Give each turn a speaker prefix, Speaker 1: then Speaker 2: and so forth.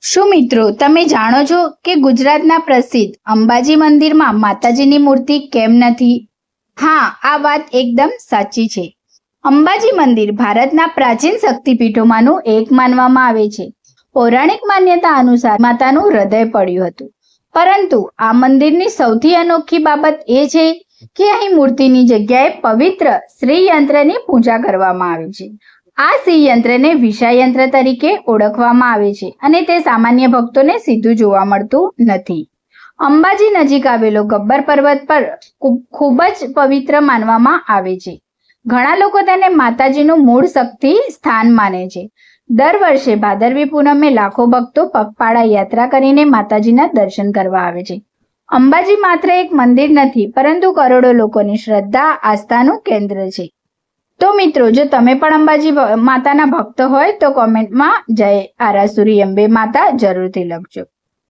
Speaker 1: શું મિત્રો તમે જાણો છો કે ગુજરાતના પ્રસિદ્ધ અંબાજી મંદિરમાં માતાજીની મૂર્તિ કેમ નથી? હા, આ વાત એકદમ સાચી છે. અંબાજી મંદિર ભારતના પ્રાચીન શક્તિપીઠોમાંનું એક માનવામાં આવે છે. પૌરાણિક માન્યતા અનુસાર માતાનું હૃદય પડ્યું હતું. પરંતુ આ મંદિરની સૌથી અનોખી બાબત એ છે કે અહીં મૂર્તિની જગ્યાએ પવિત્ર શ્રી યંત્રની પૂજા કરવામાં આવે છે. આ શ્રી યંત્રને વિષા યંત્ર તરીકે ઓળખવામાં આવે છે અને તે સામાન્ય ભક્તોને સીધું જોવા મળતું નથી. અંબાજી નજીક આવેલો ગબ્બર પર્વત પર ખૂબ જ પવિત્ર માનવામાં આવે છે. ઘણા લોકો તેને માતાજીનું મૂળ શક્તિ સ્થાન માને છે. દર વર્ષે ભાદરવી પૂનમે લાખો ભક્તો પગપાળા યાત્રા કરીને માતાજીના દર્શન કરવા આવે છે. અંબાજી માત્ર એક મંદિર નથી, પરંતુ કરોડો લોકોની શ્રદ્ધા આસ્થાનું કેન્દ્ર છે. તો મિત્રો, જો તમે પણ અંબાજી માતાના ભક્ત હોય તો કોમેન્ટમાં જય આરાસુરી અંબે માતા જરૂરથી લખજો.